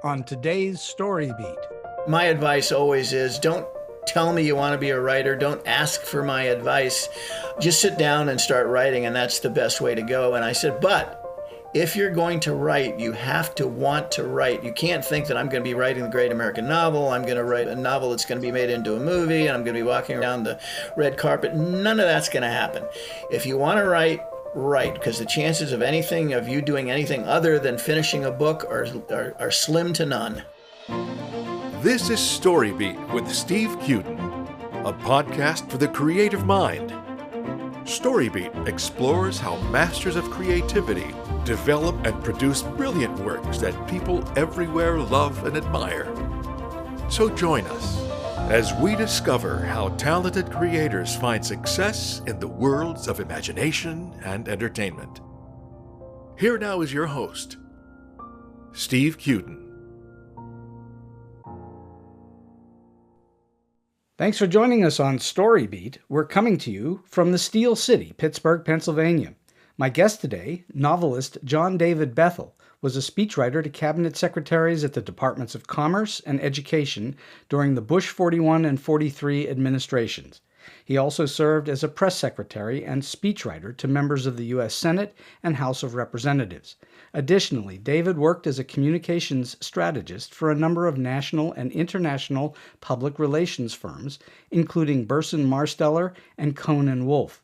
on today's StoryBeat. My advice always is don't tell me you want to be a writer. Don't ask for my advice. Just sit down and start writing, and that's the best way to go. And I said, but if you're going to write, you have to want to write. You can't think that I'm going to be writing the great American novel. I'm going to write a novel that's going to be made into a movie, and I'm going to be walking around the red carpet. None of that's going to happen. If you want to write, because the chances of you doing anything other than finishing a book are slim to none. This is StoryBeat with Steve Cuden, a podcast for the creative mind. StoryBeat explores how masters of creativity develop and produce brilliant works that people everywhere love and admire. So join us as we discover how talented creators find success in the worlds of imagination and entertainment. Here now is your host, Steve Cuden. Thanks for joining us on StoryBeat. We're coming to you from the Steel City, Pittsburgh, Pennsylvania. My guest today, novelist John David Bethel, was a speechwriter to Cabinet Secretaries at the Departments of Commerce and Education during the Bush 41 and 43 administrations. He also served as a press secretary and speechwriter to members of the U.S. Senate and House of Representatives. Additionally, David worked as a communications strategist for a number of national and international public relations firms, including Burson, Marsteller, and Cohn and Wolfe.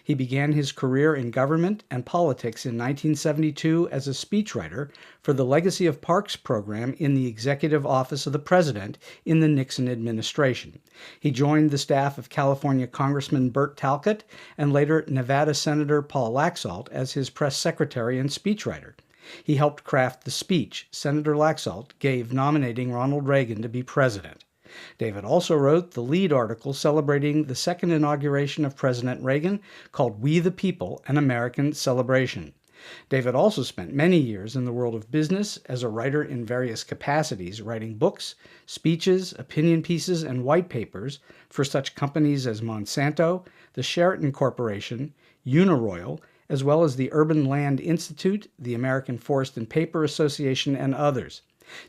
He began his career in government and politics in 1972 as a speechwriter for the Legacy of Parks program in the Executive Office of the President in the Nixon Administration. He joined the staff of California Congressman Burt Talcott and later Nevada Senator Paul Laxalt as his press secretary and speechwriter. He helped craft the speech Senator Laxalt gave nominating Ronald Reagan to be president. David also wrote the lead article celebrating the second inauguration of President Reagan called We the People, an American Celebration. David also spent many years in the world of business as a writer in various capacities, writing books, speeches, opinion pieces, and white papers for such companies as Monsanto, the Sheraton Corporation, Uniroyal, as well as the Urban Land Institute, the American Forest and Paper Association, and others.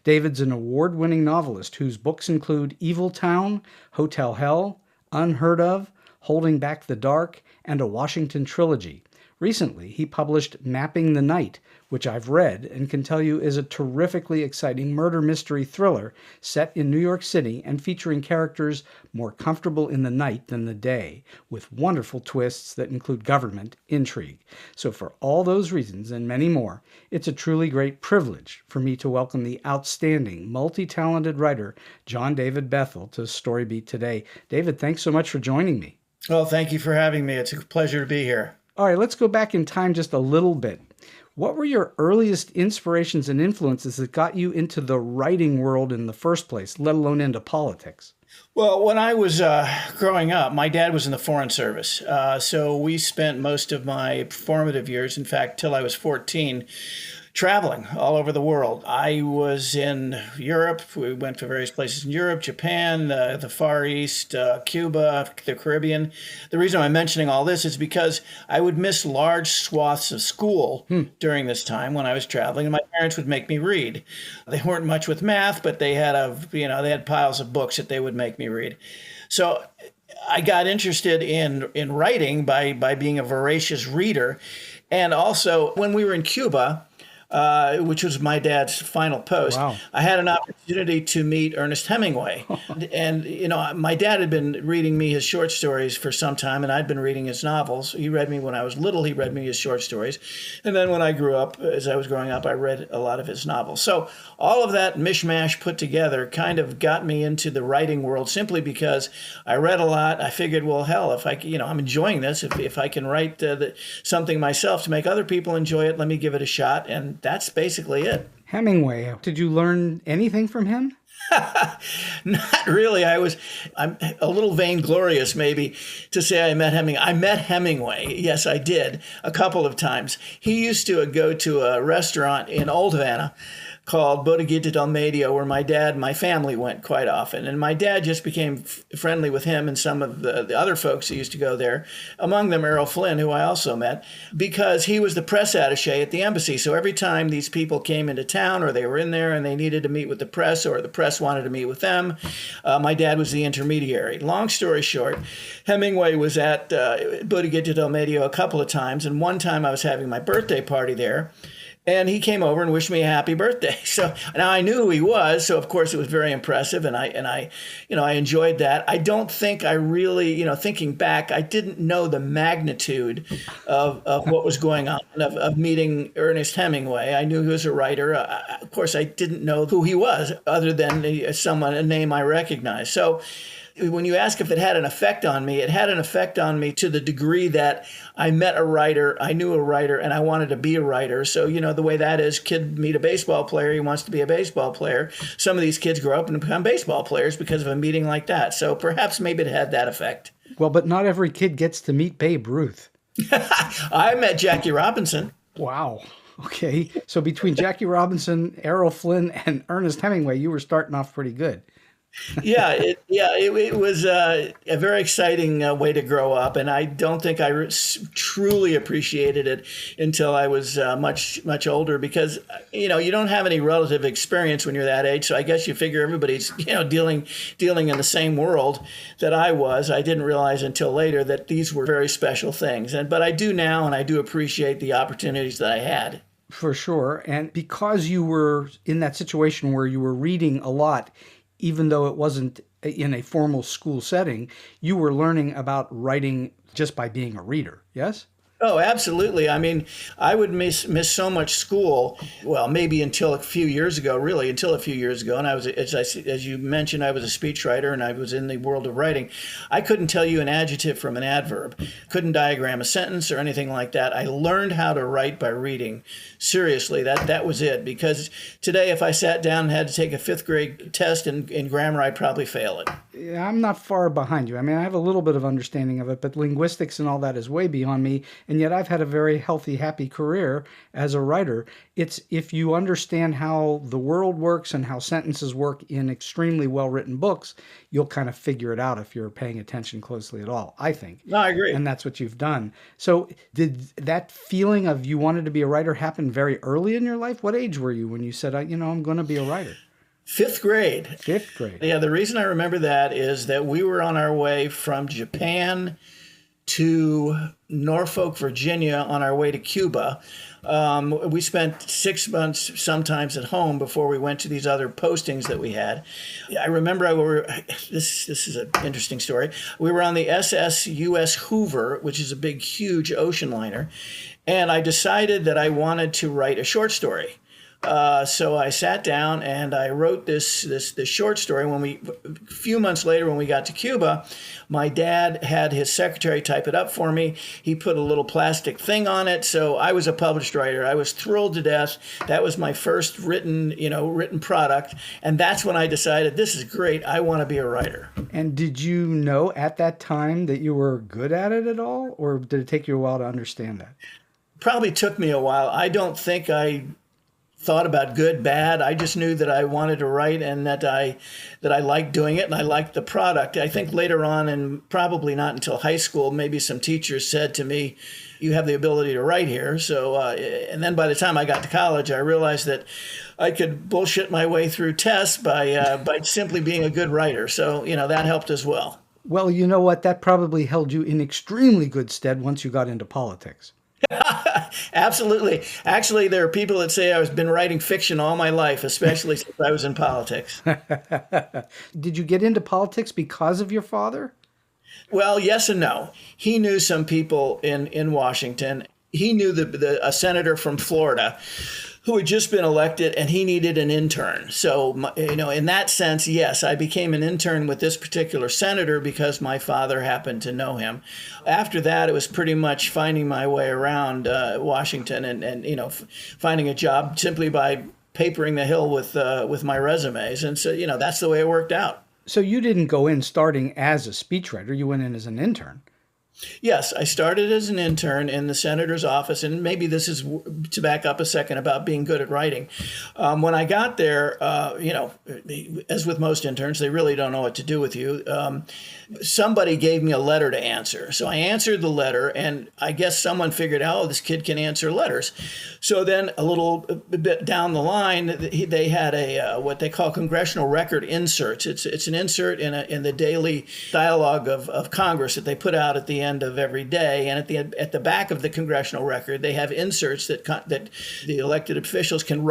David's an award-winning novelist whose books include Evil Town, Hotel Hell, Unheard Of, Holding Back the Dark, and a Washington trilogy. Recently, he published Mapping the Night, which I've read and can tell you is a terrifically exciting murder mystery thriller set in New York City and featuring characters more comfortable in the night than the day, with wonderful twists that include government intrigue. So for all those reasons and many more, it's a truly great privilege for me to welcome the outstanding, multi-talented writer John David Bethel to StoryBeat today. David, thanks so much for joining me. Well, thank you for having me. It's a pleasure to be here. All right, let's go back in time just a little bit. What were your earliest inspirations and influences that got you into the writing world in the first place, let alone into politics? Well, when I was growing up, my dad was in the Foreign Service. So we spent most of my formative years, in fact, till I was 14, traveling all over the world. I was in Europe. We went to various places in Europe, Japan, the Far East, Cuba, the Caribbean. The reason I'm mentioning all this is because I would miss large swaths of school during this time when I was traveling, and my parents would make me read. They weren't much with math, but they had piles of books that they would make me read. So I got interested in writing by being a voracious reader. And also, when we were in Cuba, which was my dad's final post, wow, I had an opportunity to meet Ernest Hemingway. And, my dad had been reading me his short stories for some time, and I'd been reading his novels. He read me when I was little. He read me his short stories. And then when I grew up, as I was growing up, I read a lot of his novels. So all of that mishmash put together kind of got me into the writing world simply because I read a lot. I figured, well, hell, if I'm enjoying this, if I can write something myself to make other people enjoy it, let me give it a shot. And that's basically it. Hemingway, did you learn anything from him? Not really. I'm a little vainglorious maybe to say I met Hemingway. I met Hemingway. Yes, I did a couple of times. He used to go to a restaurant in Old Havana called Bodeguita del Medio, where my family went quite often. And my dad just became friendly with him and some of the other folks who used to go there, among them Errol Flynn, who I also met, because he was the press attaché at the embassy. So every time these people came into town or they were in there and they needed to meet with the press or the press wanted to meet with them, my dad was the intermediary. Long story short, Hemingway was at Bodeguita del Medio a couple of times, and one time I was having my birthday party there, and he came over and wished me a happy birthday. So now I knew who he was, so of course it was very impressive, and I enjoyed that. I don't think I really, thinking back, I didn't know the magnitude of what was going on, of meeting Ernest Hemingway. I knew he was a writer. Of course, I didn't know who he was, other than a name I recognized. So when you ask if it had an effect on me, it had an effect on me to the degree that I met a writer, I knew a writer, and I wanted to be a writer. So, the way that is, kid meet a baseball player, he wants to be a baseball player. Some of these kids grow up and become baseball players because of a meeting like that. So perhaps maybe it had that effect. Well, but not every kid gets to meet Babe Ruth. I met Jackie Robinson. Wow. Okay. So between Jackie Robinson, Errol Flynn, and Ernest Hemingway, you were starting off pretty good. It was a very exciting way to grow up, and I don't think I truly appreciated it until I was much older, because you don't have any relative experience when you're that age. So I guess you figure everybody's dealing in the same world that I was. I didn't realize until later that these were very special things, but I do now, and I do appreciate the opportunities that I had. For sure, and because you were in that situation where you were reading a lot, even though it wasn't in a formal school setting, you were learning about writing just by being a reader, yes? Oh, absolutely. I mean, I would miss so much school. Well, maybe until a few years ago, really, And I was, as you mentioned, I was a speechwriter and I was in the world of writing. I couldn't tell you an adjective from an adverb, couldn't diagram a sentence or anything like that. I learned how to write by reading. Seriously, that was it. Because today, if I sat down and had to take a fifth grade test in grammar, I'd probably fail it. Yeah, I'm not far behind you. I mean, I have a little bit of understanding of it, but linguistics and all that is way beyond me. And yet I've had a very healthy, happy career as a writer. It's if you understand how the world works and how sentences work in extremely well-written books, you'll kind of figure it out if you're paying attention closely at all, I think. No, I agree. And that's what you've done. So did that feeling of you wanted to be a writer happen very early in your life? What age were you when you said, I'm going to be a writer? Fifth grade. Fifth grade. Yeah, the reason I remember that is that we were on our way from Japan to Norfolk, Virginia, on our way to Cuba. We spent 6 months sometimes at home before we went to these other postings that we had. I remember this is an interesting story. We were on the SS US Hoover, which is a big, huge ocean liner, and I decided that I wanted to write a short story. So I sat down and I wrote this short story. A few months later, when we got to Cuba, my dad had his secretary type it up for me. He put a little plastic thing on it, so I was a published writer. I was thrilled to death. That was my first written product, and that's when I decided, this is great. I want to be a writer. And did you know at that time that you were good at it at all, or did it take you a while to understand that? Probably took me a while. I don't think I thought about good, bad. I just knew that I wanted to write and that I liked doing it and I liked the product. I think later on, and probably not until high school, maybe some teachers said to me, you have the ability to write here. So, and then by the time I got to college, I realized that I could bullshit my way through tests by simply being a good writer. So, that helped as well. Well, you know what? That probably held you in extremely good stead once you got into politics. Absolutely. Actually, there are people that say I've been writing fiction all my life, especially since I was in politics. Did you get into politics because of your father? Well, yes and no. He knew some people in Washington. He knew a senator from Florida who had just been elected, and he needed an intern. So, in that sense, yes, I became an intern with this particular senator because my father happened to know him. After that, it was pretty much finding my way around Washington and finding a job simply by papering the hill with my resumes. And so, that's the way it worked out. So you didn't go in starting as a speechwriter. You went in as an intern. Yes, I started as an intern in the senator's office, and maybe this is to back up a second about being good at writing. When I got there, as with most interns, they really don't know what to do with you. Somebody gave me a letter to answer. So I answered the letter, and I guess someone figured out, oh, this kid can answer letters. So then a little bit down the line, they had a what they call congressional record inserts. It's an insert in the daily dialogue of Congress that they put out at the end of every day. And at the back of the congressional record, they have inserts that the elected officials can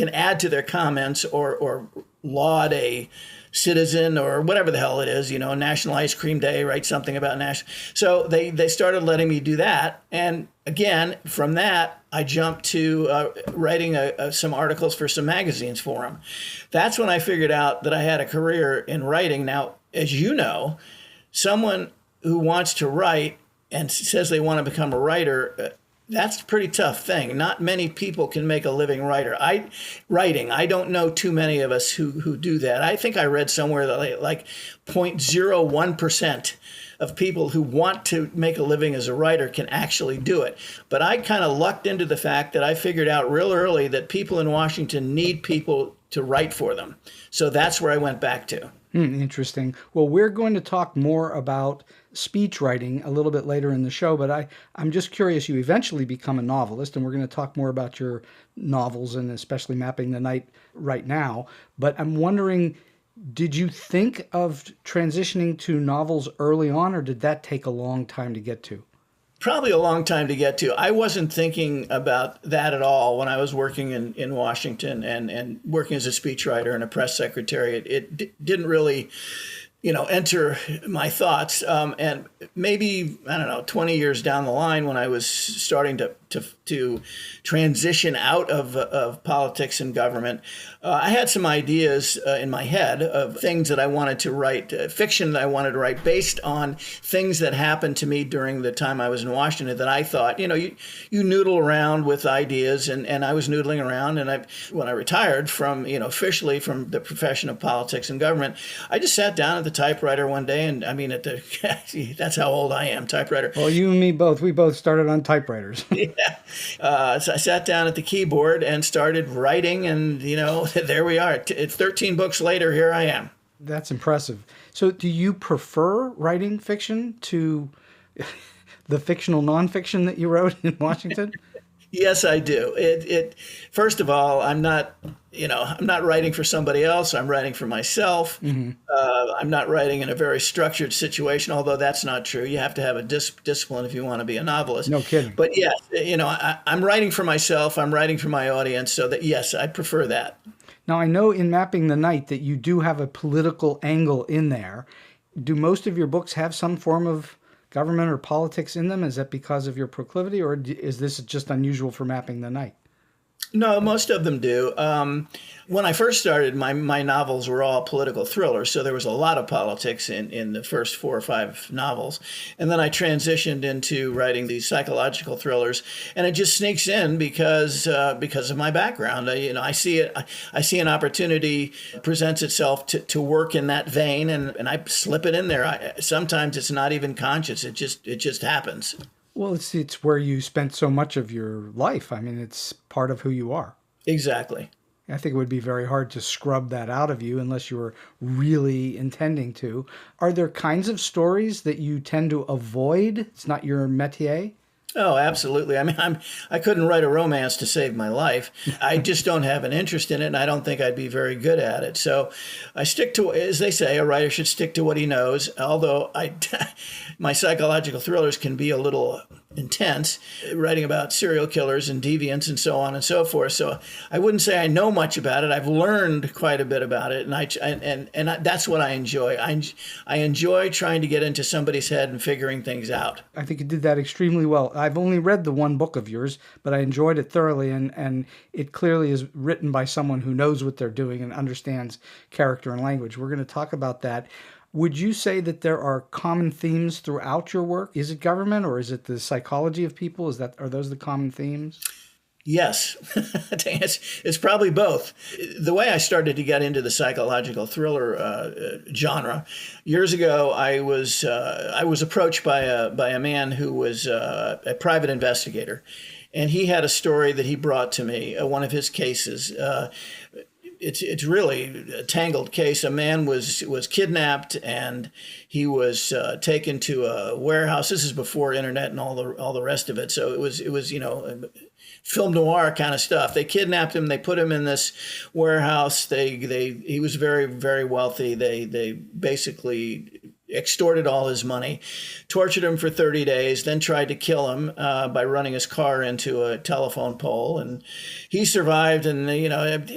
add to their comments or laud a citizen or whatever the hell it is, National Ice Cream Day, write something about national. So they started letting me do that. And again, from that, I jumped to writing some articles for some magazines for them. That's when I figured out that I had a career in writing. Now, as you know, someone who wants to write and says they want to become a writer, that's a pretty tough thing. Not many people can make a living writer. I don't know too many of us who do that. I think I read somewhere that like 0.01% of people who want to make a living as a writer can actually do it. But I kind of lucked into the fact that I figured out real early that people in Washington need people to write for them. So that's where I went back to. Interesting. Well, we're going to talk more about speech writing a little bit later in the show, but I'm just curious, you eventually become a novelist, and we're going to talk more about your novels and especially Mapping the Night right now. But I'm wondering, did you think of transitioning to novels early on, or did that take a long time to get to? Probably a long time to get to. I wasn't thinking about that at all when I was working in Washington and working as a speechwriter and a press secretary. It didn't really, enter my thoughts. And maybe, 20 years down the line when I was starting to transition out of politics and government, I had some ideas in my head of things that I wanted to write, fiction that I wanted to write based on things that happened to me during the time I was in Washington that I thought, you noodle around with ideas, and I was noodling around. And when I retired from, officially from the profession of politics and government, I just sat down at the typewriter one day, and that's how old I am, typewriter. Well, you and me both. We both started on typewriters. Yeah. So I sat down at the keyboard and started writing, and, there we are. 13 books later, here I am. That's impressive. So do you prefer writing fiction to the fictional nonfiction that you wrote in Washington? Yes, I do. First of all, I'm not writing for somebody else. I'm writing for myself. Mm-hmm. I'm not writing in a very structured situation, although that's not true. You have to have a discipline if you want to be a novelist. No kidding. But yes, I'm writing for myself. I'm writing for my audience. So that, yes, I prefer that. Now, I know in Mapping the Night that you do have a political angle in there. Do most of your books have some form of government or politics in them? Is that because of your proclivity, or is this just unusual for Mapping the Night? No, most of them do. When I first started, my novels were all political thrillers, so there was a lot of politics in the first 4 or 5 novels. And then I transitioned into writing these psychological thrillers, and it just sneaks in because of my background. I see an opportunity presents itself to work in that vein, and I slip it in there. Sometimes it's not even conscious; it just happens. Well, it's where you spent so much of your life. I mean, it's part of who you are. Exactly. I think it would be very hard to scrub that out of you unless you were really intending to. Are there kinds of stories that you tend to avoid? It's not your métier? Oh, absolutely. I mean, I couldn't write a romance to save my life. I just don't have an interest in it, and I don't think I'd be very good at it. So I stick to, as they say, a writer should stick to what he knows, although my psychological thrillers can be a little intense, writing about serial killers and deviants and so on and so forth. So I wouldn't say I know much about it. I've learned quite a bit about it, and that's what I enjoy. I enjoy trying to get into somebody's head and figuring things out. I think you did that extremely well. I've only read the one book of yours, but I enjoyed it thoroughly, and it clearly is written by someone who knows what they're doing and understands character and language. We're going to talk about that. Would you say that there are common themes throughout your work? Is it government, or is it the psychology of people? Are those the common themes? Yes, it's probably both. The way I started to get into the psychological thriller genre, years ago, I was approached by a man who was a private investigator, and he had a story that he brought to me, one of his cases. It's really a tangled case. A man was kidnapped, and he was taken to a warehouse. This is before internet and all the rest of it. So it was film noir kind of stuff. They kidnapped him. They put him in this warehouse. He was very, very wealthy. They basically extorted all his money, tortured him for 30 days, then tried to kill him by running his car into a telephone pole. And he survived, and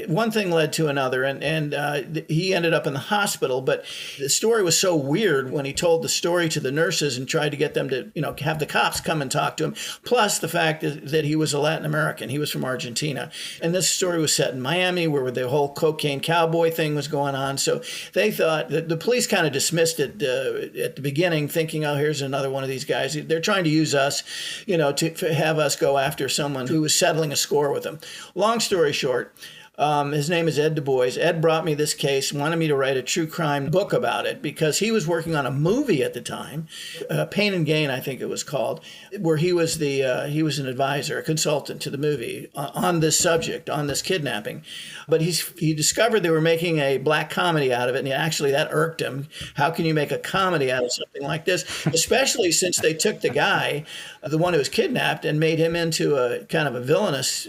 one thing led to another, and he ended up in the hospital. But the story was so weird when he told the story to the nurses and tried to get them to have the cops come and talk to him. Plus the fact that he was a Latin American. He was from Argentina. And this story was set in Miami, where the whole cocaine cowboy thing was going on. So they thought that the police kind of dismissed it at the beginning, thinking, oh, here's another one of these guys. They're trying to use us, to have us go after someone who was settling a score with them. Long story short, his name is Ed Du Bois. Ed brought me this case, wanted me to write a true crime book about it because he was working on a movie at the time, Pain and Gain, I think it was called, where he was an advisor, a consultant to the movie on this subject, on this kidnapping. But he discovered they were making a black comedy out of it, and actually that irked him. How can you make a comedy out of something like this? Especially since they took the guy, the one who was kidnapped, and made him into a kind of a villainous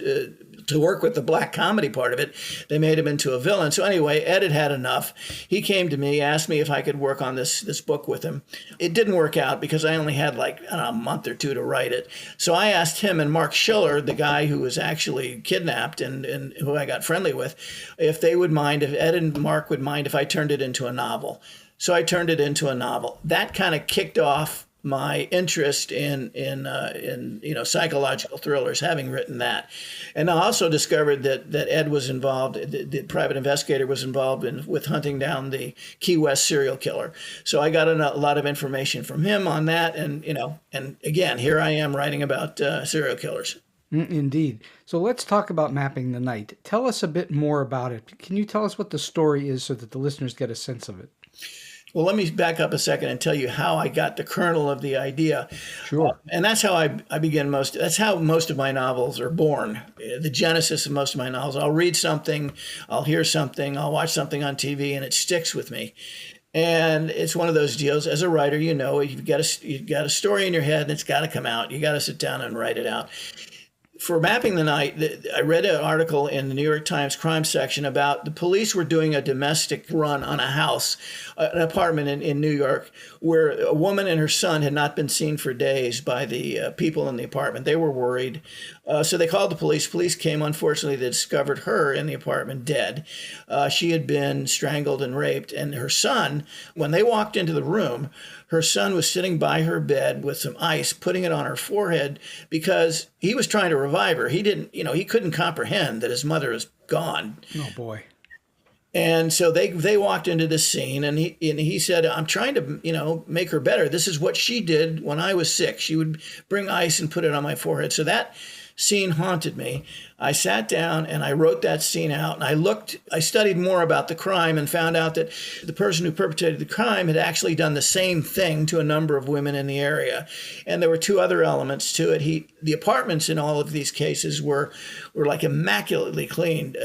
to work with the black comedy part of it. They made him into a villain. So anyway, Ed had enough. He came to me, asked me if I could work on this book with him. It didn't work out because I only had a month or two to write it. So I asked him and Mark Schiller, the guy who was actually kidnapped and who I got friendly with, if they would mind, if Ed and Mark would mind if I turned it into a novel. So I turned it into a novel. That kind of kicked off my interest in psychological thrillers, having written that. And I also discovered that Ed was involved, the private investigator was involved with hunting down the Key West serial killer. So I got a lot of information from him on that. And again, here I am writing about serial killers. Indeed. So let's talk about Mapping the Night. Tell us a bit more about it. Can you tell us what the story is so that the listeners get a sense of it? Well, let me back up a second and tell you how I got the kernel of the idea. Sure. And that's how I begin that's how most of my novels are born. The genesis of most of my novels. I'll read something, I'll hear something, I'll watch something on TV, and it sticks with me. And it's one of those deals. As a writer, you've got a story in your head and it's got to come out. You got to sit down and write it out. For Mapping the Night, I read an article in the New York Times crime section about the police were doing a domestic run on a house, an apartment in New York, where a woman and her son had not been seen for days by the people in the apartment. They were worried. So they called the police. Police came. Unfortunately, they discovered her in the apartment dead. She had been strangled and raped. And her son, when they walked into the room, her son was sitting by her bed with some ice, putting it on her forehead because he was trying to revive her. He couldn't comprehend that his mother was gone. Oh, boy. And so they walked into this scene, and he said, I'm trying to, make her better. This is what she did when I was sick. She would bring ice and put it on my forehead. So that scene haunted me. I sat down and I wrote that scene out, and I studied more about the crime and found out that the person who perpetrated the crime had actually done the same thing to a number of women in the area. And there were two other elements to it. The apartments in all of these cases were like immaculately cleaned.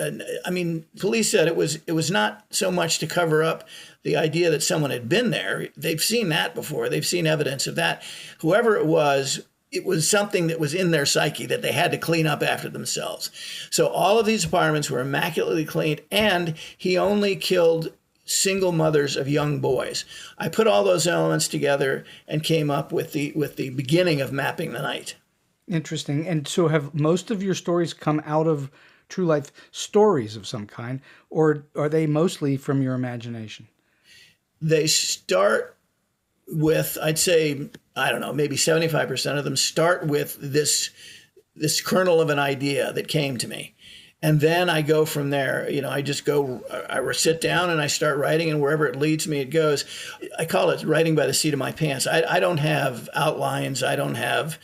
Police said it was not so much to cover up the idea that someone had been there. They've seen that before. They've seen evidence of that. Whoever it was something that was in their psyche that they had to clean up after themselves. So all of these apartments were immaculately cleaned, and he only killed single mothers of young boys. I put all those elements together and came up with the beginning of Mapping the Night. Interesting. And so have most of your stories come out of true life stories of some kind, or are they mostly from your imagination? They start with, I'd say, I don't know, maybe 75% of them start with this kernel of an idea that came to me. And then I go from there. I sit down and I start writing, and wherever it leads me, it goes. I call it writing by the seat of my pants. I don't have outlines. I don't have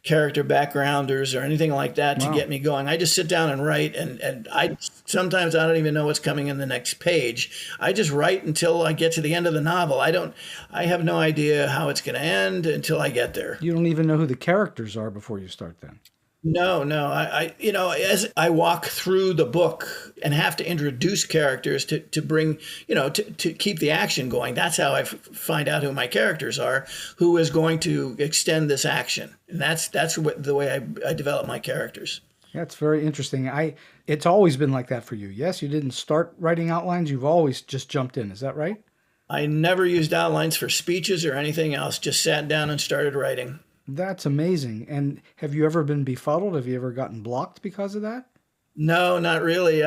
character backgrounders or anything like that to Wow. get me going. I just sit down and write, and I sometimes I don't even know what's coming in the next page. I just write until I get to the end of the novel. I have no idea how it's going to end until I get there. You don't even know who the characters are before you start then. No. As I walk through the book and have to introduce characters to bring, to keep the action going, that's how I find out who my characters are, who is going to extend this action. And that's the way I develop my characters. That's very interesting. It's always been like that for you. Yes, you didn't start writing outlines. You've always just jumped in. Is that right? I never used outlines for speeches or anything else, just sat down and started writing. That's amazing. And have you ever been befuddled? Have you ever gotten blocked because of that? No, not really.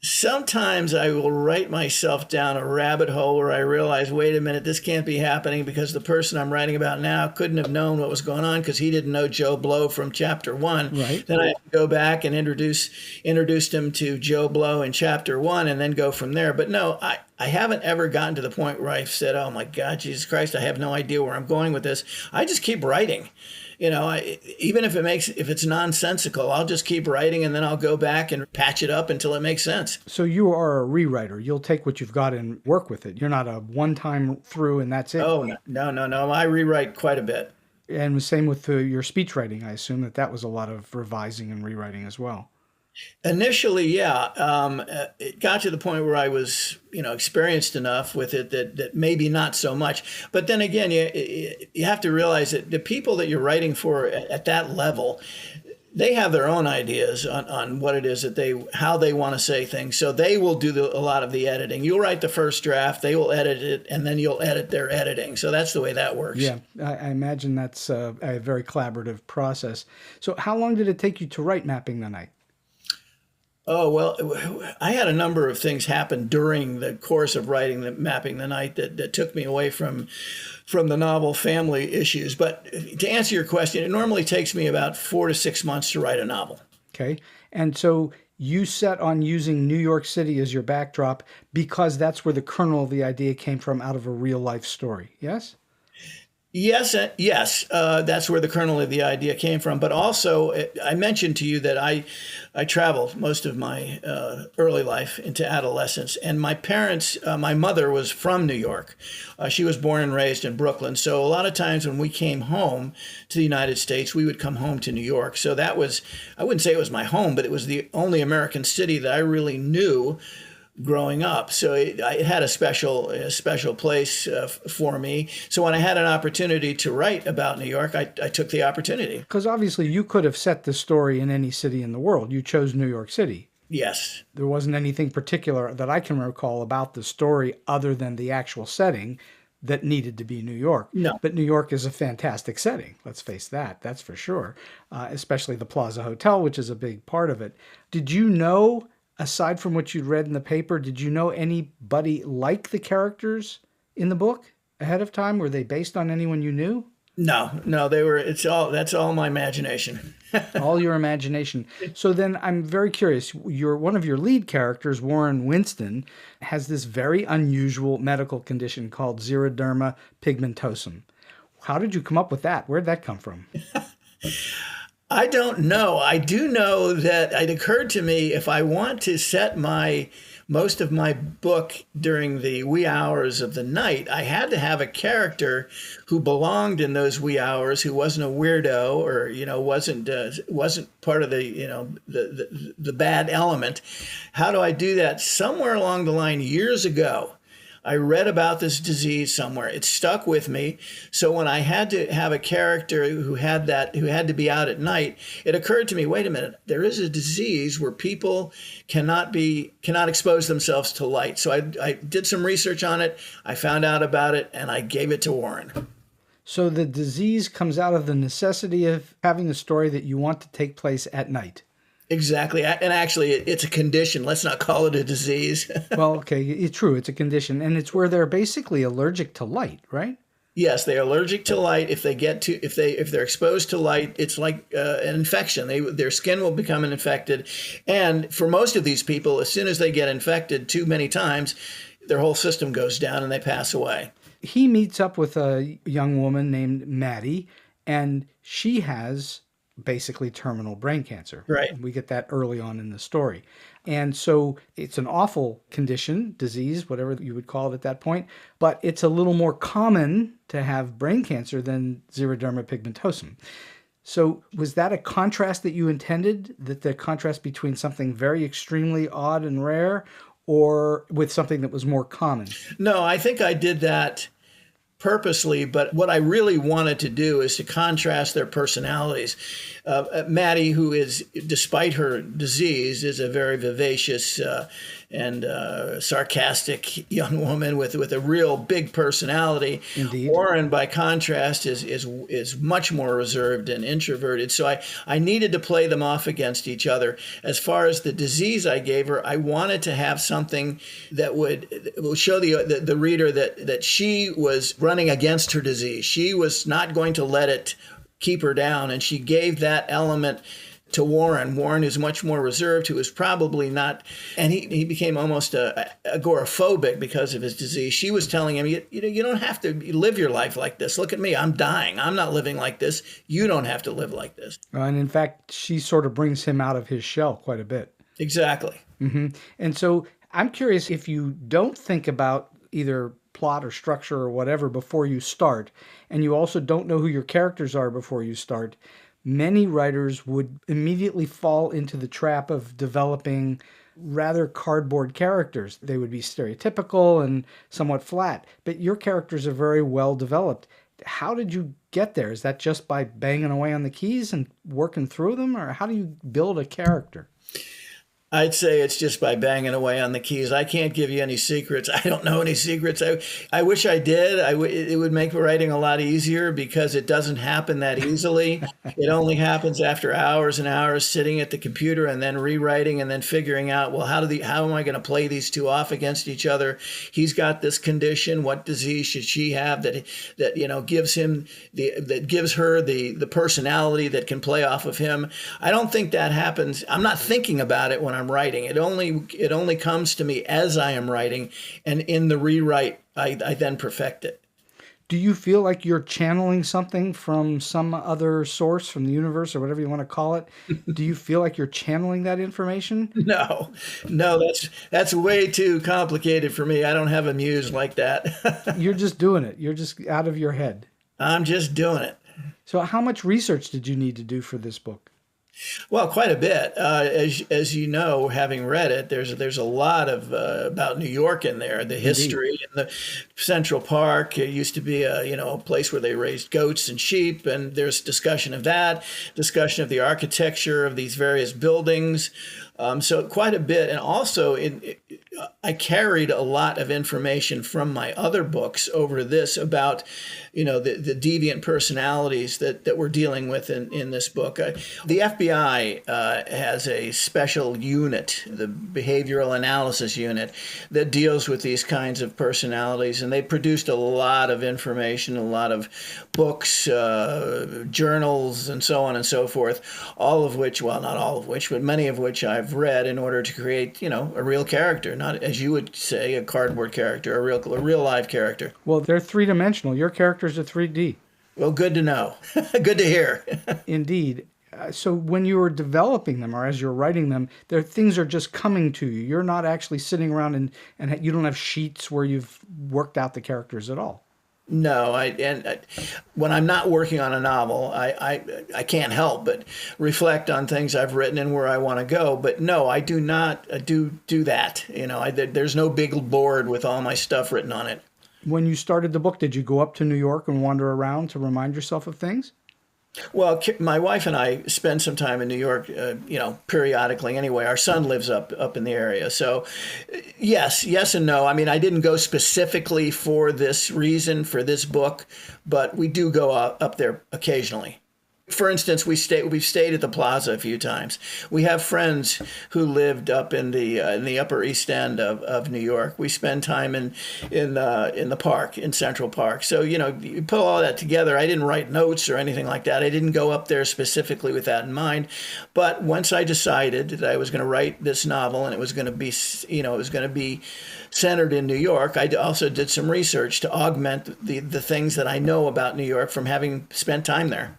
Sometimes I will write myself down a rabbit hole where I realize, wait a minute, this can't be happening because the person I'm writing about now couldn't have known what was going on because he didn't know Joe Blow from chapter 1. Right. Then I have to go back and introduced him to Joe Blow in chapter 1 and then go from there. But no, I haven't ever gotten to the point where I've said, oh my God, Jesus Christ, I have no idea where I'm going with this. I just keep writing. Even if it's nonsensical, I'll just keep writing and then I'll go back and patch it up until it makes sense. So you are a rewriter. You'll take what you've got and work with it. You're not a one-time through and that's it. Oh, no. I rewrite quite a bit. And the same with your speech writing. I assume that was a lot of revising and rewriting as well. Initially, yeah. It got to the point where I was, experienced enough with it that maybe not so much. But then again, you have to realize that the people that you're writing for at that level, they have their own ideas on what it is how they want to say things. So they will do a lot of the editing. You'll write the first draft, they will edit it, and then you'll edit their editing. So that's the way that works. Yeah, I imagine that's a very collaborative process. So how long did it take you to write Mapping the Night? Oh, well, I had a number of things happen during the course of writing Mapping the Night that took me away from the novel family issues. But to answer your question, it normally takes me about 4 to 6 months to write a novel. Okay. And so you set on using New York City as your backdrop because that's where the kernel of the idea came from, out of a real life story. Yes? Yes. That's where the kernel of the idea came from. But also, I mentioned to you that I traveled most of my early life into adolescence. And my parents, my mother was from New York. She was born and raised in Brooklyn. So a lot of times when we came home to the United States, we would come home to New York. So that was, I wouldn't say it was my home, but it was the only American city that I really knew growing up. So it had a special place for me. So when I had an opportunity to write about New York, I took the opportunity. Because obviously you could have set the story in any city in the world. You chose New York City. Yes. There wasn't anything particular that I can recall about the story other than the actual setting that needed to be New York. No. But New York is a fantastic setting. Let's face that. That's for sure. Especially the Plaza Hotel, which is a big part of it. Did you know, aside from what you'd read in the paper, did you know anybody like the characters in the book ahead of time? Were they based on anyone you knew? No, that's all my imagination. All your imagination. So then I'm very curious. One of your lead characters, Warren Winston, has this very unusual medical condition called xeroderma pigmentosum. How did you come up with that? Where'd that come from? I don't know. I do know that it occurred to me, if I want to set most of my book during the wee hours of the night, I had to have a character who belonged in those wee hours, who wasn't a weirdo or wasn't part of the bad element. How do I do that? Somewhere along the line, years ago, I read about this disease somewhere. It stuck with me. So when I had to have a character who had to be out at night, it occurred to me, wait a minute, there is a disease where people cannot expose themselves to light. So I did some research on it. I found out about it and I gave it to Warren. So the disease comes out of the necessity of having a story that you want to take place at night. Exactly. And actually, it's a condition. Let's not call it a disease. Well, okay, it's true. It's a condition. And it's where they're basically allergic to light, right? Yes, they're allergic to light. If they're exposed to light, it's like an infection. Their skin will become infected. And for most of these people, as soon as they get infected too many times, their whole system goes down and they pass away. He meets up with a young woman named Maddie, and she has basically terminal brain cancer. Right. We get that early on in the story. And so it's an awful condition, disease, whatever you would call it at that point, but it's a little more common to have brain cancer than xeroderma pigmentosum. So was that a contrast that you intended, that the contrast between something very extremely odd and rare or with something that was more common? No, I think I did that purposely, but what I really wanted to do is to contrast their personalities. Maddie, who is, despite her disease, is a very vivacious and sarcastic young woman with a real big personality. Indeed. Warren, by contrast, is much more reserved and introverted. So I needed to play them off against each other. As far as the disease I gave her, I wanted to have something that would show the reader that she was running against her disease. She was not going to let it keep her down, and she gave that element to Warren. Warren is much more reserved, who is probably not, and he became almost agoraphobic because of his disease. She was telling him, you don't have to live your life like this. Look at me, I'm dying. I'm not living like this. You don't have to live like this. And in fact, she sort of brings him out of his shell quite a bit. Exactly. Mm-hmm. And so I'm curious, if you don't think about either plot or structure or whatever before you start, and you also don't know who your characters are before you start, many writers would immediately fall into the trap of developing rather cardboard characters. They would be stereotypical and somewhat flat, but your characters are very well developed. How did you get there? Is that just by banging away on the keys and working through them, or how do you build a character? I'd say it's just by banging away on the keys. I can't give you any secrets. I don't know any secrets. I wish I did. It would make writing a lot easier because it doesn't happen that easily. It only happens after hours and hours sitting at the computer and then rewriting and then figuring out, well, how am I going to play these two off against each other? He's got this condition. What disease should she have that gives her the personality that can play off of him? I don't think that happens. I'm not thinking about it when I'm writing. It only comes to me as I am writing, and in the rewrite, I then perfect it. Do you feel like you're channeling something from some other source, from the universe or whatever you want to call it? Do you feel like you're channeling that information? No, that's way too complicated for me. I don't have a muse like that. You're just doing it. You're just out of your head. I'm just doing it. So how much research did you need to do for this book? Well, quite a bit. As you know, having read it, there's a lot of about New York in there. The history and the Central Park. It used to be a place where they raised goats and sheep, and there's discussion of that, discussion of the architecture of these various buildings. So quite a bit, and also I carried a lot of information from my other books over this about, the deviant personalities that we're dealing with in this book. The FBI has a special unit, the Behavioral Analysis Unit, that deals with these kinds of personalities, and they produced a lot of information, a lot of books, journals, and so on and so forth, all of which, well, not all of which, but many of which I've read in order to create, a real character, not, as you would say, a cardboard character, a real live character. Well, they're three-dimensional. Your characters are 3D. Well, good to know. Good to hear. Indeed. So when you were developing them or as you're writing them, things are just coming to you. You're not actually sitting around and you don't have sheets where you've worked out the characters at all. No, when I'm not working on a novel, I can't help but reflect on things I've written and where I want to go. But no, I do not do that. There's no big board with all my stuff written on it. When you started the book, did you go up to New York and wander around to remind yourself of things? Well, my wife and I spend some time in New York, periodically anyway. Our son lives up in the area. So yes and no. I mean, I didn't go specifically for this reason, for this book, but we do go up there occasionally. For instance, we've stayed at the Plaza a few times. We have friends who lived up in the Upper East End of New York. We spend time in the park, in Central Park. So you put all that together. I didn't write notes or anything like that. I didn't go up there specifically with that in mind. But once I decided that I was going to write this novel and it was going to be centered in New York, I also did some research to augment the things that I know about New York from having spent time there.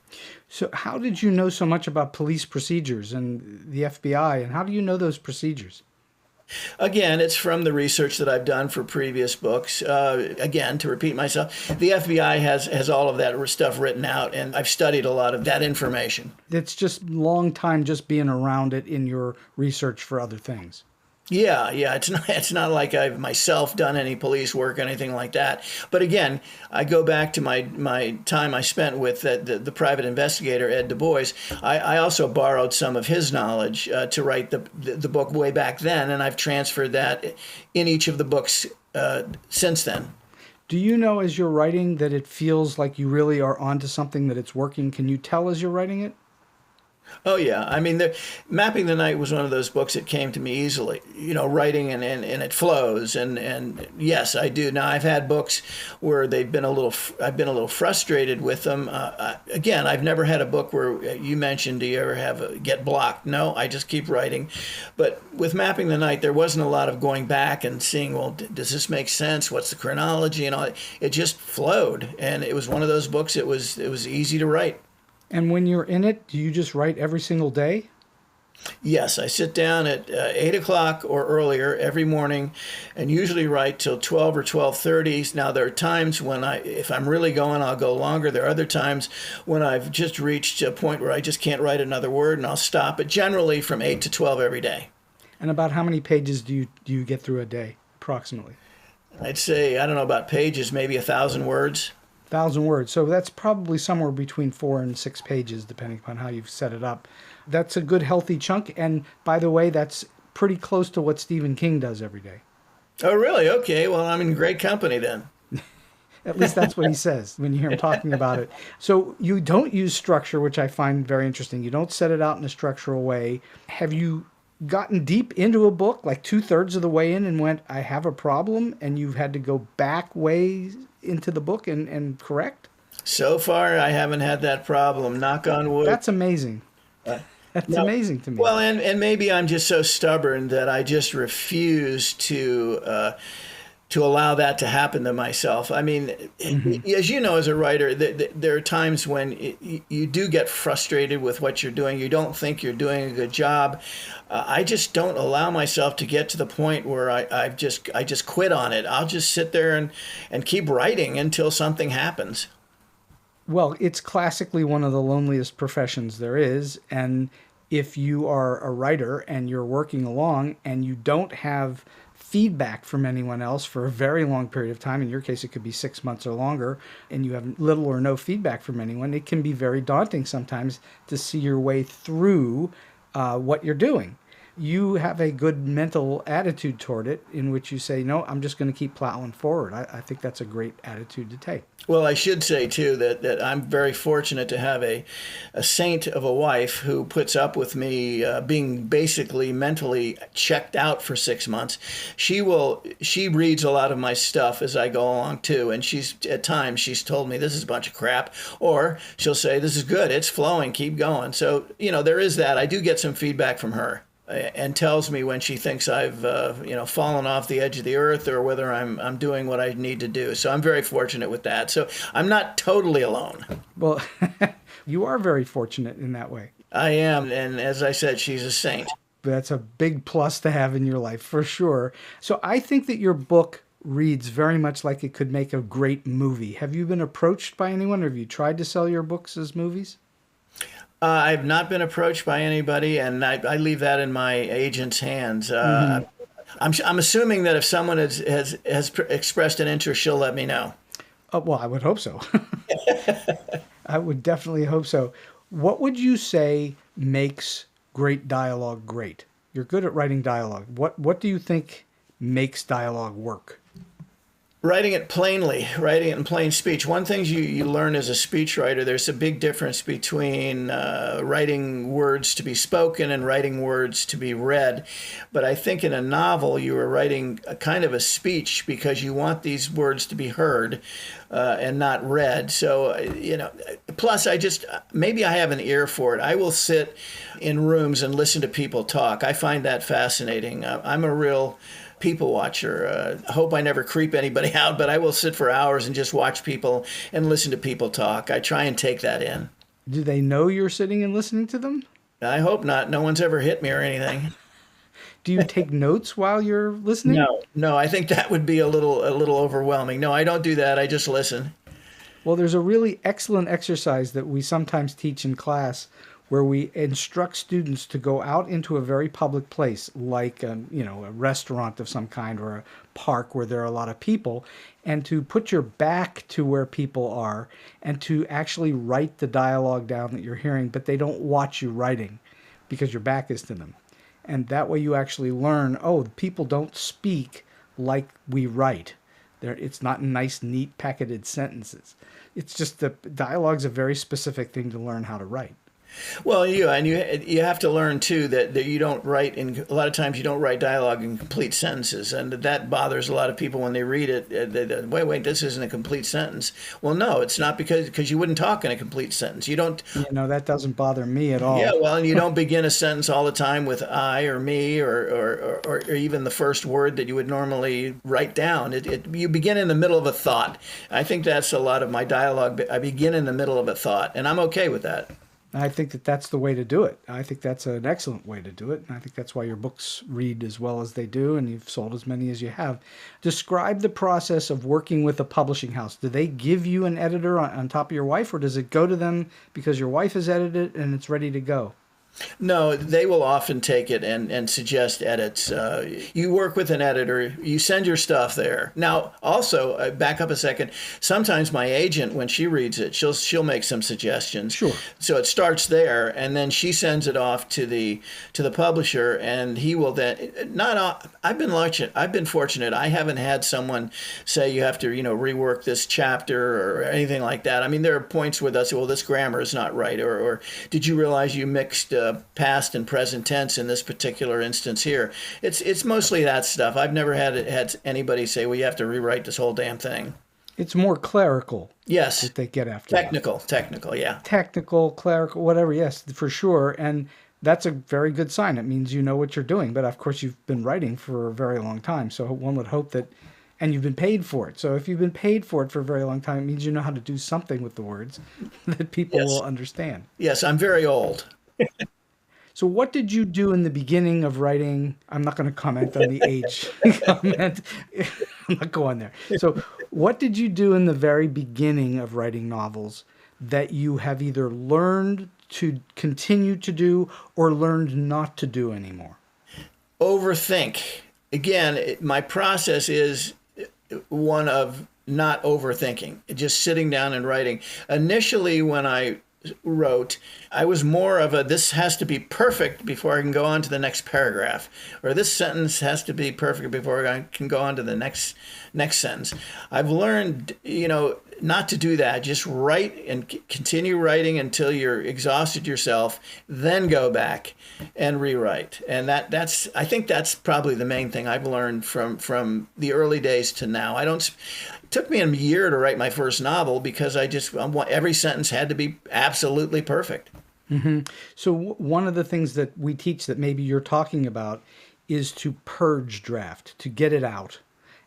So how did you know so much about police procedures and the FBI, and how do you know those procedures? Again, it's from the research that I've done for previous books. Again, to repeat myself, the FBI has all of that stuff written out, and I've studied a lot of that information. It's just long time just being around it in your research for other things. Yeah. It's not like I've myself done any police work or anything like that. But again, I go back to my time I spent with the private investigator, Ed Du Bois. I also borrowed some of his knowledge to write the book way back then, and I've transferred that in each of the books since then. Do you know as you're writing that it feels like you really are onto something, that it's working? Can you tell as you're writing it? Oh, yeah. I mean, Mapping the Night was one of those books that came to me easily, writing and it flows. And yes, I do. Now, I've had books where I've been a little frustrated with them. Again, I've never had a book where you mentioned, do you ever get blocked? No, I just keep writing. But with Mapping the Night, there wasn't a lot of going back and seeing, well, does this make sense? What's the chronology? And all. It just flowed. And it was one of those books, it was easy to write. And when you're in it, do you just write every single day? Yes, I sit down at 8 o'clock or earlier every morning and usually write till 12 or 12:30. Now, there are times when if I'm really going, I'll go longer. There are other times when I've just reached a point where I just can't write another word and I'll stop. But generally from 8 to 12 every day. And about how many pages do you get through a day, approximately? I'd say, I don't know about pages, maybe 1,000 words. 1,000 words. So that's probably somewhere between 4 and 6 pages, depending upon how you've set it up. That's a good, healthy chunk. And by the way, that's pretty close to what Stephen King does every day. Oh, really? Okay. Well, I'm in great company then. At least that's what he says when you hear him talking about it. So you don't use structure, which I find very interesting. You don't set it out in a structural way. Have you gotten deep into a book, like 2/3 of the way in, and went, I have a problem, and you've had to go back way into the book and correct? So far, I haven't had that problem. Knock on wood. That's amazing. That's amazing to me. Well, and maybe I'm just so stubborn that I just refuse to allow that to happen to myself. I mean, as you know, as a writer, there are times when you do get frustrated with what you're doing. You don't think you're doing a good job. I just don't allow myself to get to the point where I just quit on it. I'll just sit there and keep writing until something happens. Well, it's classically one of the loneliest professions there is. And if you are a writer and you're working along and you don't have feedback from anyone else for a very long period of time, in your case it could be 6 months or longer, and you have little or no feedback from anyone, it can be very daunting sometimes to see your way through what you're doing. You have a good mental attitude toward it in which you say, no, I'm just going to keep plowing forward. I think that's a great attitude to take. Well, I should say, too, that I'm very fortunate to have a saint of a wife who puts up with me being basically mentally checked out for 6 months. She reads a lot of my stuff as I go along, too, and at times she's told me this is a bunch of crap, or she'll say this is good, it's flowing, keep going. So, there is that. I do get some feedback from her, and tells me when she thinks I've fallen off the edge of the earth or whether I'm doing what I need to do. So I'm very fortunate with that. So I'm not totally alone. Well, you are very fortunate in that way. I am. And as I said, she's a saint. That's a big plus to have in your life, for sure. So I think that your book reads very much like it could make a great movie. Have you been approached by anyone, or have you tried to sell your books as movies? I've not been approached by anybody, and I leave that in my agent's hands. I'm assuming that if someone has expressed an interest, she'll let me know. Well, I would hope so. I would definitely hope so. What would you say makes great dialogue great? You're good at writing dialogue. What do you think makes dialogue work? Writing it plainly, writing it in plain speech. One thing you learn as a speechwriter, there's a big difference between writing words to be spoken and writing words to be read. But I think in a novel, you are writing a kind of a speech because you want these words to be heard and not read. So, plus maybe I have an ear for it. I will sit in rooms and listen to people talk. I find that fascinating. I'm a real people watcher. I hope I never creep anybody out, but I will sit for hours and just watch people and listen to people talk. I try and take that in. Do they know you're sitting and listening to them? I hope not. No one's ever hit me or anything. Do you take notes while you're listening? No, I think that would be a little overwhelming. No, I don't do that. I just listen. Well, there's a really excellent exercise that we sometimes teach in class where we instruct students to go out into a very public place, like a restaurant of some kind or a park where there are a lot of people, and to put your back to where people are and to actually write the dialogue down that you're hearing, but they don't watch you writing because your back is to them. And that way you actually learn, people don't speak like we write. It's not nice, neat, packeted sentences. It's just the dialogue's a very specific thing to learn how to write. Well, you have to learn too that you don't write a lot of times you don't write dialogue in complete sentences, and that bothers a lot of people when they read it. They, wait, this isn't a complete sentence. Well, no, it's not because you wouldn't talk in a complete sentence. You don't. That doesn't bother me at all. Yeah, well, and you don't begin a sentence all the time with I or me or even the first word that you would normally write down. You begin in the middle of a thought. I think that's a lot of my dialogue. I begin in the middle of a thought, and I'm okay with that. I think that's the way to do it. I think that's an excellent way to do it. And I think that's why your books read as well as they do, and you've sold as many as you have. Describe the process of working with a publishing house. Do they give you an editor on top of your wife, or does it go to them because your wife has edited it and it's ready to go? No, they will often take it and suggest edits. You work with an editor, you send your stuff there. Now, also, back up a second, sometimes my agent, when she reads it, she'll make some suggestions. Sure. So it starts there, and then she sends it off to the publisher, and he will then, I've been fortunate. I haven't had someone say you have to, rework this chapter or anything like that. I mean, there are points where they'll say, well, this grammar is not right, or did you realize you mixed past and present tense in this particular instance here. It's mostly that stuff. I've never had anybody say, well, you have to rewrite this whole damn thing. It's more clerical. Yes. That they get after Technical, yeah. Technical, clerical, whatever, yes, for sure. And that's a very good sign. It means you know what you're doing. But of course, you've been writing for a very long time. So one would hope that, and you've been paid for it. So if you've been paid for it for a very long time, it means you know how to do something with the words that people will understand. Yes, I'm very old. So what did you do in the beginning of writing? I'm not going to comment on the age comment. I'm not going there. So what did you do in the very beginning of writing novels that you have either learned to continue to do or learned not to do anymore? Overthink. Again, my process is one of not overthinking, just sitting down and writing. Initially, when I wrote, I was more of this has to be perfect before I can go on to the next paragraph, or this sentence has to be perfect before I can go on to the next sentence. I've learned, not to do that. Just write and continue writing until you're exhausted yourself, then go back and rewrite. And I think that's probably the main thing I've learned from the early days to now. It took me a year to write my first novel because every sentence had to be absolutely perfect. Mm-hmm. So one of the things that we teach that maybe you're talking about is to purge draft, to get it out,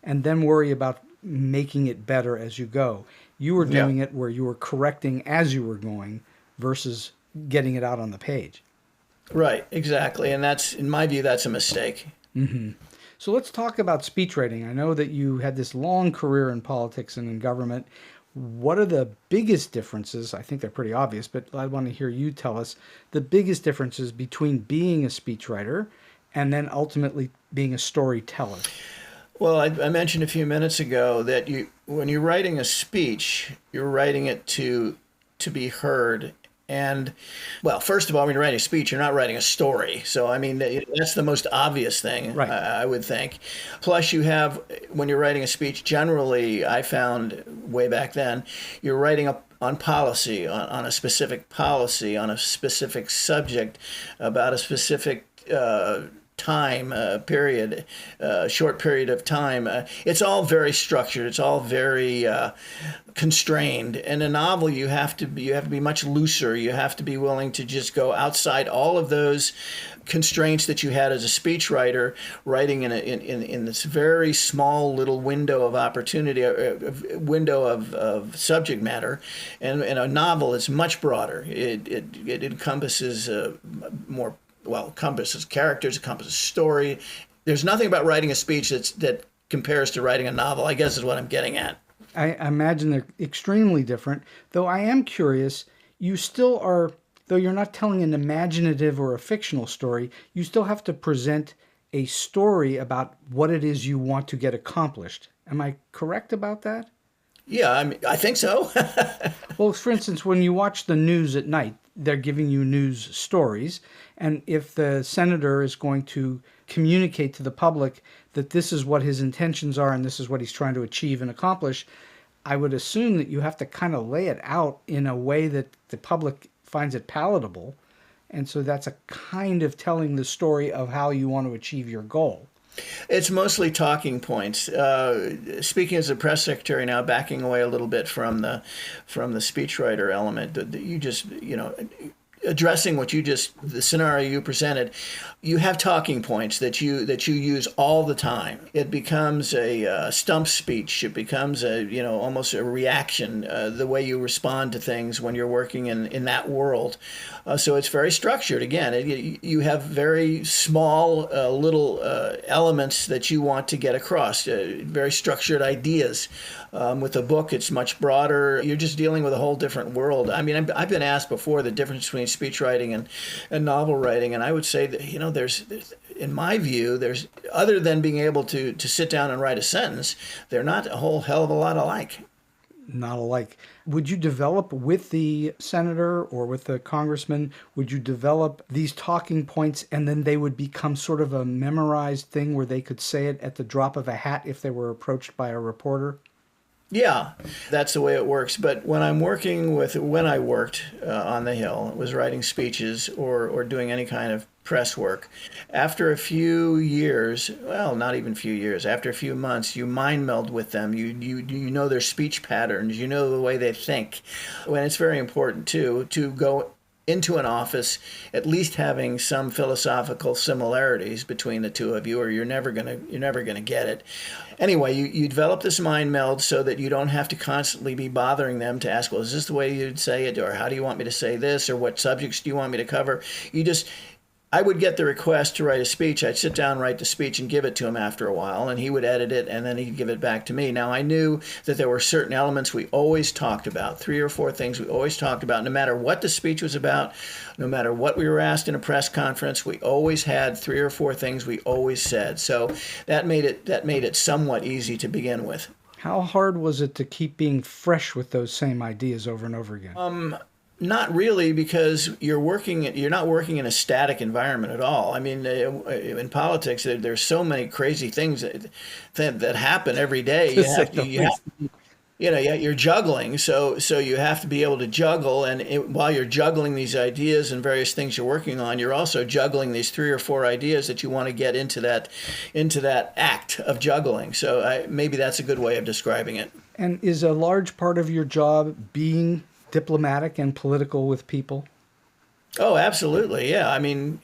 and then worry about making it better as you go. You were doing it where you were correcting as you were going versus getting it out on the page. Right, exactly. And in my view, that's a mistake. Mm-hmm. So let's talk about speechwriting. I know that you had this long career in politics and in government. What are the biggest differences? I think they're pretty obvious, but I want to hear you tell us the biggest differences between being a speechwriter and then ultimately being a storyteller. Well, I mentioned a few minutes ago that when you're writing a speech, you're writing it to be heard. And, well, first of all, when you're writing a speech, you're not writing a story. So, I mean, that's the most obvious thing, right. I would think. Plus, when you're writing a speech, generally, I found way back then, you're writing on policy, on a specific policy, on a specific subject, about a specific time period, short period of time. It's all very structured. It's all very constrained. In a novel, you have to be much looser. You have to be willing to just go outside all of those constraints that you had as a speechwriter, writing in this very small little window of opportunity, window of subject matter. And a novel is much broader. It encompasses encompasses characters, encompasses story. There's nothing about writing a speech that compares to writing a novel, I guess is what I'm getting at. I imagine they're extremely different, though I am curious, you still are, though you're not telling an imaginative or a fictional story, you still have to present a story about what it is you want to get accomplished. Am I correct about that? Yeah, I think so. Well, for instance, when you watch the news at night, they're giving you news stories. And if the senator is going to communicate to the public that this is what his intentions are and this is what he's trying to achieve and accomplish, I would assume that you have to kind of lay it out in a way that the public finds it palatable. And so that's a kind of telling the story of how you want to achieve your goal. It's mostly talking points. Speaking as a press secretary now, backing away a little bit from the speechwriter element, you just, addressing the scenario you presented, you have talking points that you use all the time. It becomes a stump speech. It becomes almost a reaction, the way you respond to things when you're working in that world. So it's very structured. Again, you have very small little elements that you want to get across, very structured ideas. With a book, it's much broader. You're just dealing with a whole different world. I mean, I've been asked before the difference between speech writing and novel writing, and I would say that, there's in my view, there's, other than being able to sit down and write a sentence, they're not a whole hell of a lot alike. Not alike. Would you develop with the senator or with the congressman, would you develop these talking points and then they would become sort of a memorized thing where they could say it at the drop of a hat if they were approached by a reporter? Yeah, that's the way it works. But when I worked on the Hill, was writing speeches or doing any kind of press work, after a few years, well, not even a few years, after a few months, you mind meld with them. You know their speech patterns. You know the way they think. And it's very important, too, to go into an office at least having some philosophical similarities between the two of you, or you're never gonna get it. Anyway, you develop this mind meld so that you don't have to constantly be bothering them to ask, well, is this the way you'd say it, or how do you want me to say this, or what subjects do you want me to cover? I would get the request to write a speech. I'd sit down, write the speech, and give it to him after a while, and he would edit it, and then he'd give it back to me. Now, I knew that there were certain elements we always talked about, 3 or 4 things we always talked about, no matter what the speech was about, no matter what we were asked in a press conference, we always had 3 or 4 things we always said. So that made it somewhat easy to begin with. How hard was it to keep being fresh with those same ideas over and over again? Not really, because you're not working in a static environment at all. I mean, in politics, there's so many crazy things that happen every day. You're juggling, so you have to be able to juggle. And while you're juggling these ideas and various things you're working on, you're also juggling these 3 or 4 ideas that you want to get into that act of juggling. So maybe that's a good way of describing it. And is a large part of your job being diplomatic and political with people? Oh, absolutely. Yeah. I mean,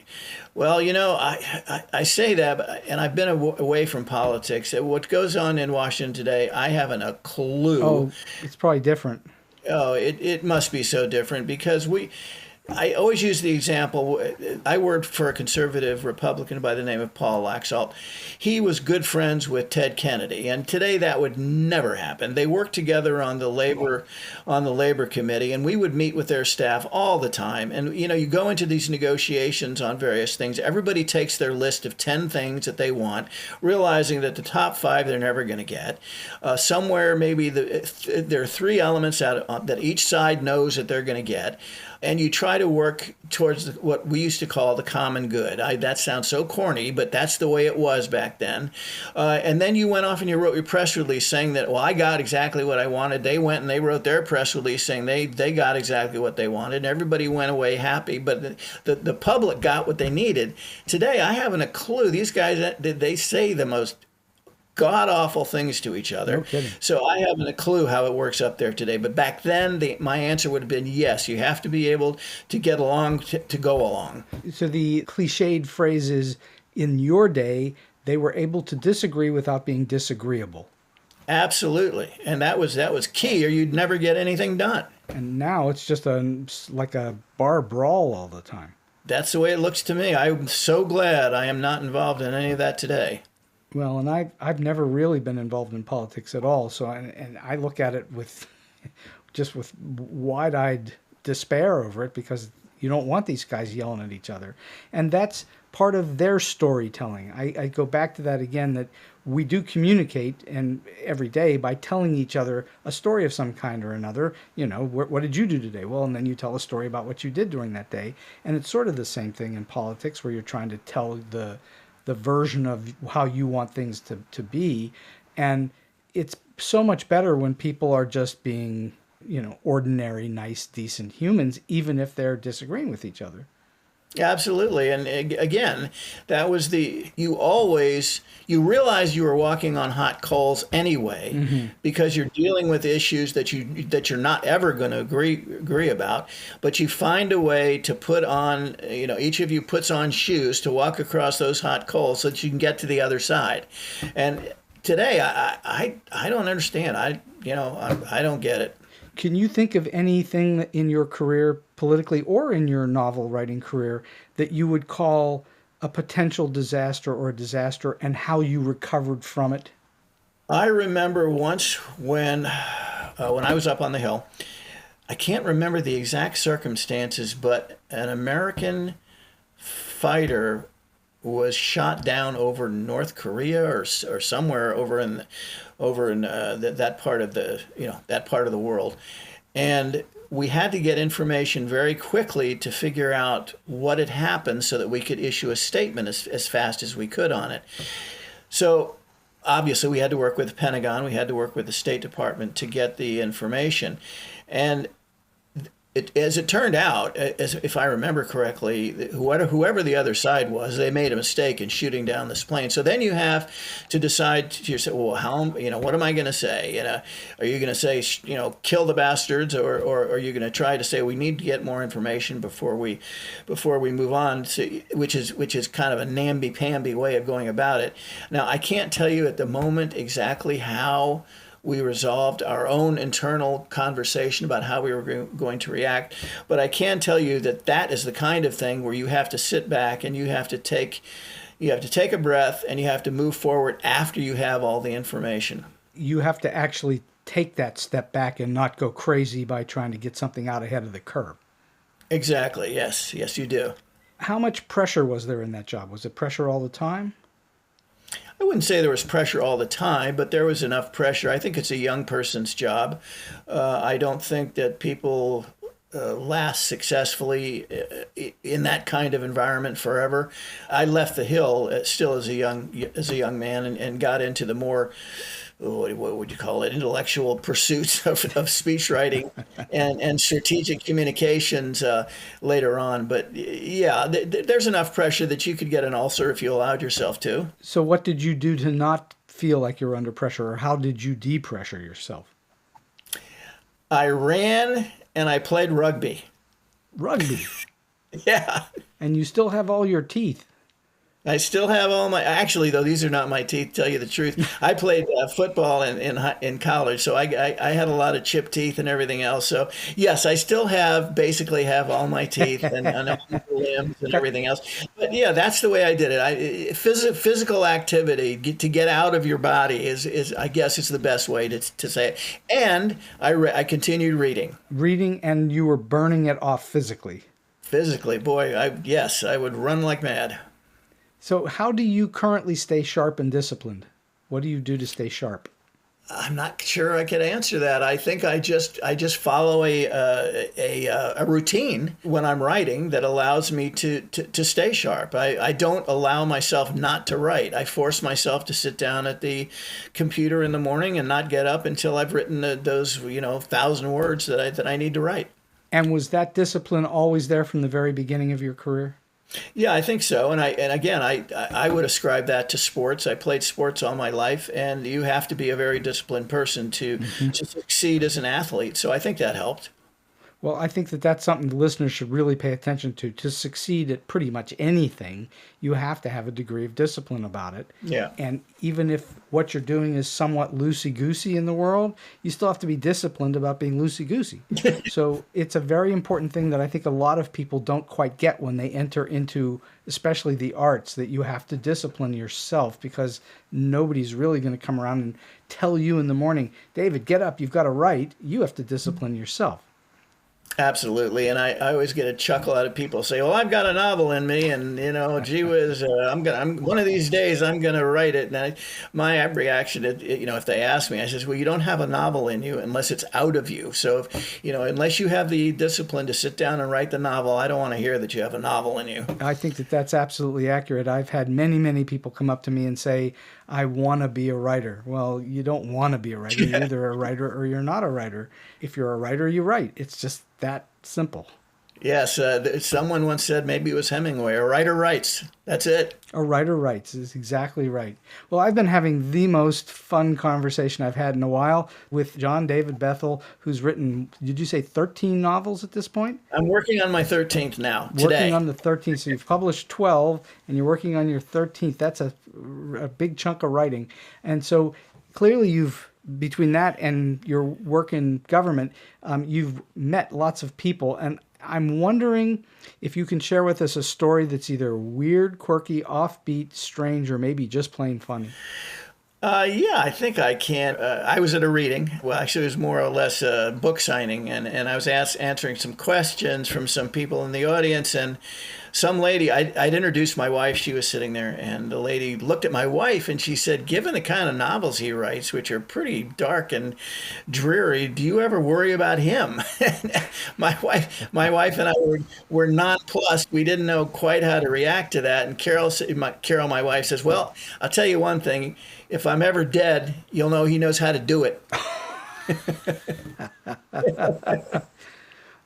well, I say that, and I've been away from politics. What goes on in Washington today, I haven't a clue. Oh, it's probably different. Oh, it must be so different because I always use the example. I worked for a conservative Republican by the name of Paul Laxalt. He was good friends with Ted Kennedy, and today that would never happen. They worked together on the labor committee, and we would meet with their staff all the time. And you go into these negotiations on various things. Everybody takes their list of 10 things that they want, realizing that the top 5 they're never going to get. Somewhere maybe there are 3 elements that each side knows that they're going to get. and you try to work towards what we used to call the common good. That sounds so corny, but that's the way it was back then. And then you went off and you wrote your press release saying that, well, I got exactly what I wanted. They went and they wrote their press release saying they got exactly what they wanted. And everybody went away happy, but the public got what they needed. Today, I haven't a clue. These guys, they say the most god-awful things to each other. No kidding. So I haven't a clue how it works up there today. But back then, my answer would have been yes. You have to be able to get along to go along. So the cliched phrase is, in your day, they were able to disagree without being disagreeable. Absolutely. And that was key, or you'd never get anything done. And now it's just like a bar brawl all the time. That's the way it looks to me. I'm so glad I am not involved in any of that today. Well, and I've never really been involved in politics at all. So, and I look at it with wide-eyed despair over it, because you don't want these guys yelling at each other. And that's part of their storytelling. I go back to that again, that we do communicate and every day by telling each other a story of some kind or another. You know, what did you do today? Well, and then you tell a story about what you did during that day. And it's sort of the same thing in politics, where you're trying to tell the version of how you want things to be. And it's so much better when people are just being, you know, ordinary, nice, decent humans, even if they're disagreeing with each other. Absolutely. And again, that was you realize you were walking on hot coals anyway, because you're dealing with issues that you're not ever going to agree about, but you find a way to put on, you know, each of you puts on shoes to walk across those hot coals so that you can get to the other side. And today, I don't understand. I don't get it. Can you think of anything in your career, politically or in your novel writing career, that you would call a potential disaster or a disaster, and how you recovered from it? I remember once when I was up on the Hill, I can't remember the exact circumstances, but an American fighter was shot down over North Korea or somewhere over in that part of the world, and we had to get information very quickly to figure out what had happened so that we could issue a statement as fast as we could on it. So obviously we had to work with the Pentagon, we had to work with the State Department to get the information, and as it turned out, if I remember correctly, whoever the other side was, they made a mistake in shooting down this plane. So then you have to decide to yourself, well, what am I going to say? Are you going to say, kill the bastards, or are you going to try to say we need to get more information before we move on? Which is kind of a namby-pamby way of going about it. Now, I can't tell you at the moment exactly how we resolved our own internal conversation about how we were going to react. But I can tell you that is the kind of thing where you have to sit back and you have to take a breath, and you have to move forward after you have all the information. You have to actually take that step back and not go crazy by trying to get something out ahead of the curve. Exactly. Yes, you do. How much pressure was there in that job? Was it pressure all the time? I wouldn't say there was pressure all the time, but there was enough pressure. I think it's a young person's job. I don't think that people last successfully in that kind of environment forever. I left the Hill still as a young man and got into the more, what would you call it, intellectual pursuits of speech writing and strategic communications later on. But yeah, there's enough pressure that you could get an ulcer if you allowed yourself to. So what did you do to not feel like you were under pressure, or how did you depressure yourself? I ran and I played rugby. Rugby? Yeah. And you still have all your teeth. I still have all my. Actually, though, these are not my teeth. Tell you the truth, I played football in college, so I had a lot of chipped teeth and everything else. So yes, I still basically have all my teeth and limbs and everything else. But yeah, that's the way I did it. Physical activity to get out of your body is I guess it's the best way to say it. And I continued reading. Reading, and you were burning it off physically. Physically, boy, I would run like mad. So how do you currently stay sharp and disciplined? What do you do to stay sharp? I'm not sure I could answer that. I think I just follow a routine when I'm writing that allows me to stay sharp. I don't allow myself not to write. I force myself to sit down at the computer in the morning and not get up until I've written those 1,000 words that I need to write. And was that discipline always there from the very beginning of your career? Yeah, I think so. And I would ascribe that to sports. I played sports all my life, and you have to be a very disciplined person to succeed as an athlete. So I think that helped. Well, I think that that's something the listeners should really pay attention to. To succeed at pretty much anything, you have to have a degree of discipline about it. Yeah. And even if what you're doing is somewhat loosey-goosey in the world, you still have to be disciplined about being loosey-goosey. So it's a very important thing that I think a lot of people don't quite get when they enter into, especially the arts, that you have to discipline yourself, because nobody's really going to come around and tell you in the morning, David, get up, you've got to write. You have to discipline yourself. Absolutely. And I always get a chuckle out of people say, well, I've got a novel in me, and, gee whiz, I'm one of these days I'm going to write it. And my reaction, if they ask me, I says, well, you don't have a novel in you unless it's out of you. So, unless you have the discipline to sit down and write the novel, I don't want to hear that you have a novel in you. I think that that's absolutely accurate. I've had many, many people come up to me and say, I want to be a writer. Well, you don't want to be a writer. You're either a writer or you're not a writer. If you're a writer, you write. It's just that simple. Yes. Someone once said, maybe it was Hemingway, a writer writes. That's it. A writer writes is exactly right. Well, I've been having the most fun conversation I've had in a while with John David Bethel, who's written, did you say 13 novels at this point? I'm working on my 13th now, today. Working on the 13th. So you've published 12 and you're working on your 13th. That's a big chunk of writing. And so clearly between that and your work in government, you've met lots of people. And I'm wondering if you can share with us a story that's either weird, quirky, offbeat, strange, or maybe just plain funny. Yeah, I think I can. I was at a reading. Well, actually, it was more or less a book signing, and I was answering some questions from some people in the audience, and some lady, I'd introduced my wife. She was sitting there, and the lady looked at my wife, and she said, given the kind of novels he writes, which are pretty dark and dreary, do you ever worry about him? my wife and I were nonplussed. We didn't know quite how to react to that, and Carol, my wife, says, well, I'll tell you one thing. If I'm ever dead, you'll know he knows how to do it.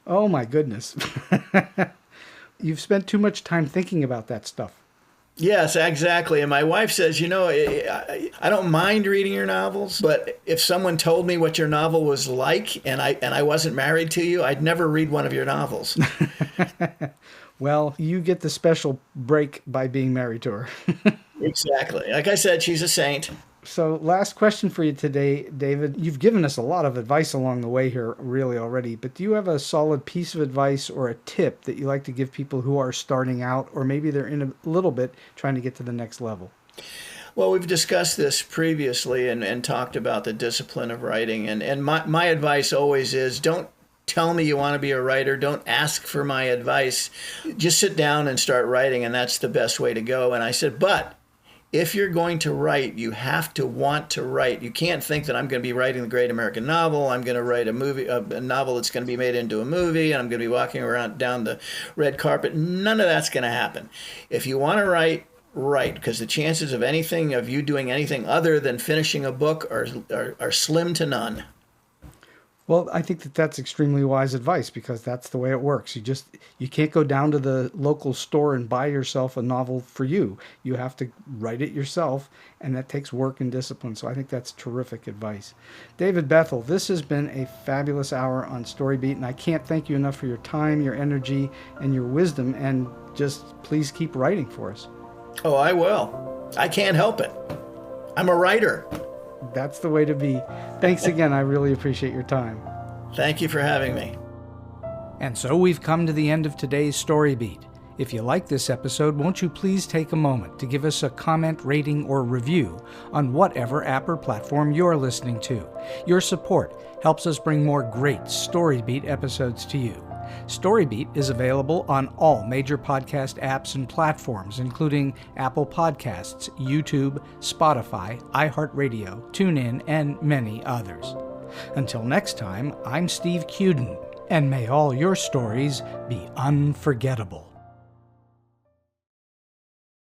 Oh, my goodness. You've spent too much time thinking about that stuff. Yes, exactly. And my wife says, I don't mind reading your novels, but if someone told me what your novel was like and I wasn't married to you, I'd never read one of your novels. Well, you get the special break by being married to her. Exactly. Like I said, she's a saint. So last question for you today, David. You've given us a lot of advice along the way here, really, already. But do you have a solid piece of advice or a tip that you like to give people who are starting out, or maybe they're in a little bit trying to get to the next level? Well, we've discussed this previously and talked about the discipline of writing. And my advice always is, don't tell me you want to be a writer. Don't ask for my advice. Just sit down and start writing, and that's the best way to go. And I said, but if you're going to write, you have to want to write. You can't think that I'm going to be writing the great American novel. I'm going to write a novel that's going to be made into a movie, and I'm going to be walking around down the red carpet. None of that's going to happen. If you want to write, because the chances of you doing anything other than finishing a book are slim to none. Well, I think that that's extremely wise advice, because that's the way it works. You can't go down to the local store and buy yourself a novel for you. You have to write it yourself, and that takes work and discipline. So I think that's terrific advice. David Bethel, this has been a fabulous hour on StoryBeat, and I can't thank you enough for your time, your energy, and your wisdom, and just please keep writing for us. Oh, I will. I can't help it. I'm a writer. That's the way to be. Thanks again. I really appreciate your time. Thank you for having me. And so we've come to the end of today's StoryBeat. If you like this episode, won't you please take a moment to give us a comment, rating, or review on whatever app or platform you're listening to. Your support helps us bring more great StoryBeat episodes to you. StoryBeat is available on all major podcast apps and platforms, including Apple Podcasts, YouTube, Spotify, iHeartRadio, TuneIn, and many others. Until next time, I'm Steve Cuden, and may all your stories be unforgettable.